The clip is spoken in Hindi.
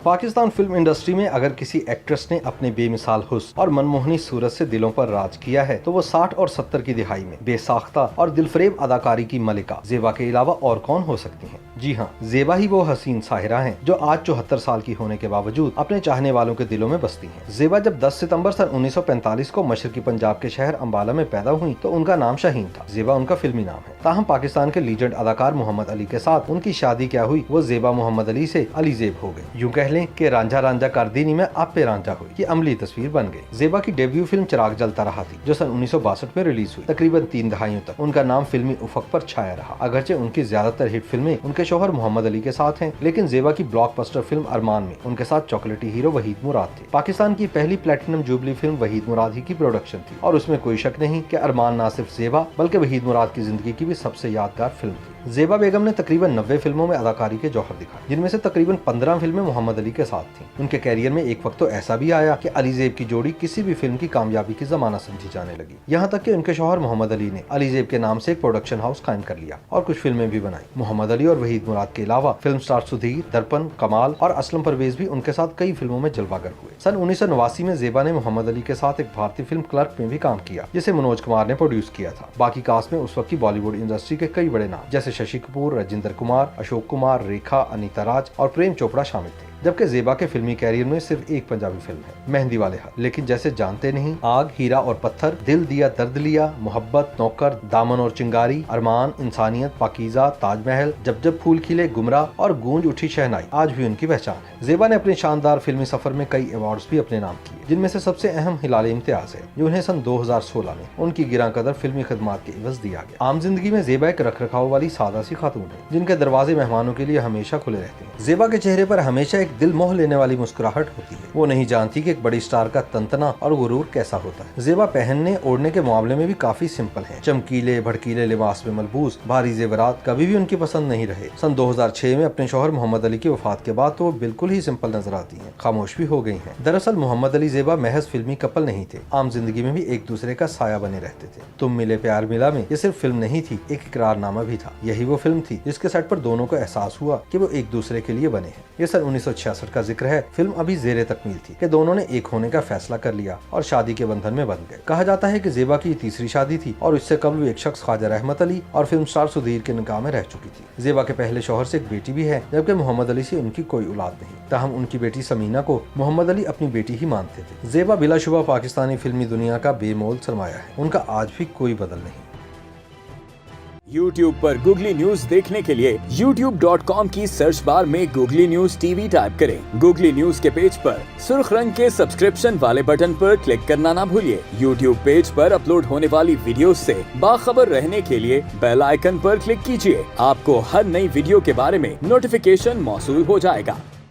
पाकिस्तान फिल्म इंडस्ट्री में अगर किसी एक्ट्रेस ने अपने बेमिसाल हुस्न और मनमोहनी सूरत से दिलों पर राज किया है तो वो 60 और 70 की दिहाई में बेसाख्ता और दिलफरेब अदाकारी की मलिका जेबा के अलावा और कौन हो सकती हैं। जी हाँ, जेबा ही वो हसीन साहिरा हैं जो आज 74 साल की होने के बावजूद अपने चाहने वालों के दिलों में बसती हैं। जेबा जब 10 सितंबर सन 1945 को मशरकी पंजाब के शहर अम्बाला में पैदा हुई तो उनका नाम शाहीन था। जेबा उनका फिल्मी नाम है। ताहम पाकिस्तान के लीजेंड अदाकार मोहम्मद अली के साथ उनकी शादी क्या हुई, वो जेबा मोहम्मद अली से अली जेब हो गई। यूँ कह लें कि रांझा रांझा कर दीनी में आप पे रांझा हुई की अमली तस्वीर बन गई। जेबा की डेब्यू फिल्म चिराग जलता रहा थी जो सन 1962 में रिलीज हुई। तकरीबन 3 दहाइयों तक उनका नाम फिल्मी उफक पर छाया रहा। अगरचे उनकी ज्यादातर हिट फिल्में उनके शौहर मोहम्मद अली के साथ हैं, लेकिन जेबा की ब्लॉकबस्टर फिल्म अरमान में उनके साथ चॉकलेटी हीरो वहीद मुराद थे। पाकिस्तान की पहली प्लेटिनम जुबली फिल्म वहीद मुराद ही की प्रोडक्शन थी और उसमें कोई शक नहीं कि अरमान ना सिर्फ जेबा बल्कि वहीद मुराद की जिंदगी की भी सबसे यादगार फिल्म थी। जेबा बेगम ने तकरीबन 90 फिल्मों में अदाकारी के जौहर दिखाए, जिनमें से तकरीबन 15 फिल्में मोहम्मद अली के साथ थीं। उनके कैरियर में एक वक्त तो ऐसा भी आया कि अली जेब की जोड़ी किसी भी फिल्म की कामयाबी की जमाना समझी जाने लगी। यहाँ तक कि उनके शौहर मोहम्मद अली ने अली जेब के नाम से एक प्रोडक्शन हाउस कायम कर लिया और कुछ फिल्में भी बनाई। मोहम्मद अली और वहीद मुराद के अलावा फिल्म स्टार सुधीर, दर्पण, कमाल और असलम परवेज भी उनके साथ कई फिल्मों में जलवागर हुए। सन 1989 में जेबा ने मोहम्मद अली के साथ एक भारतीय फिल्म क्लर्क में भी काम किया, जिसे मनोज कुमार ने प्रोड्यूस किया था। बाकी कास्ट में उस वक्त की बॉलीवुड इंडस्ट्री के कई बड़े नाम जैसे शशि कपूर, राजेंद्र कुमार, अशोक कुमार, रेखा, अनीता राज और प्रेम चोपड़ा शामिल थे। जबकि जेबा के फिल्मी कैरियर में सिर्फ एक पंजाबी फिल्म है, मेहंदी वाले हाथ। लेकिन जैसे जानते नहीं, आग, हीरा और पत्थर, दिल दिया दर्द लिया, मोहब्बत, नौकर, दामन और चिंगारी, अरमान, इंसानियत, पाकीज़ा, ताजमहल, जब जब फूल खिले, गुमराह और गूंज उठी शहनाई आज भी उनकी पहचान है। जेबा ने अपने शानदार फिल्मी सफर में कई अवार्ड्स भी अपने नाम किए, जिनमें से सबसे अहम हिलाल इम्तियाज है जो उन्हें सन 2016 में उनकी गिरां कदर फिल्मी खिदमात के इवज दिया गया। आम जिंदगी में जेबा एक रख रखाव वाली सादा सी खातून है जिनके दरवाजे मेहमानों के लिए हमेशा खुले रहते हैं। जेबा के चेहरे पर हमेशा एक दिल मोह लेने वाली मुस्कुराहट होती है। वो नहीं जानती कि एक बड़ी स्टार का तंतना और गुरूर कैसा होता है। जेबा पहनने ओढ़ने के मामले में भी काफी सिंपल है। चमकीले भड़कीले लिबास में मलबूस भारी जेवरात कभी भी उनकी पसंद नहीं रहे। सन 2006 में अपने शौहर मोहम्मद अली की वफात के बाद तो वो बिल्कुल ही सिंपल नजर आती हैं, खामोश भी हो गई हैं। दरअसल मोहम्मद अली जेबा महज फिल्मी कपल नहीं थे, आम जिंदगी में भी एक दूसरे का साया बने रहते थे। तुम मिले प्यार मिला में ये सिर्फ फिल्म नहीं थी, एक इकरारनामा भी था। यही वो फिल्म थी जिसके सेट पर दोनों को एहसास हुआ कि वो एक दूसरे के लिए बने हैं। ये सन 1966 का जिक्र है। फिल्म अभी जेरे तकमील थी कि दोनों ने एक होने का फैसला कर लिया और शादी के बंधन में बंध गए। कहा जाता है कि जेबा की तीसरी शादी थी और इससे कबल एक शख्स ख्वाजा रहमत अली और फिल्म स्टार सुधीर के निकाह में रह चुकी थी। जेबा के पहले शौहर से एक बेटी भी है, जबकि मोहम्मद अली से उनकी कोई औलाद नहीं। ताहम उनकी बेटी समीना को मोहम्मद अली अपनी बेटी ही मानते थे। जेबा बिलाशुबा पाकिस्तानी फिल्मी दुनिया का बेमोल सरमाया है। उनका आज भी कोई बदल नहीं। YouTube पर गूगली न्यूज देखने के लिए youtube.com की सर्च बार में गूगली न्यूज टीवी टाइप करें। गूगली न्यूज के पेज पर सुर्ख रंग के सब्सक्रिप्शन वाले बटन पर क्लिक करना ना भूलिए। YouTube पेज पर अपलोड होने वाली वीडियोस से बाखबर रहने के लिए बेल आइकन पर क्लिक कीजिए। आपको हर नई वीडियो के बारे में नोटिफिकेशन मौसूल हो जाएगा।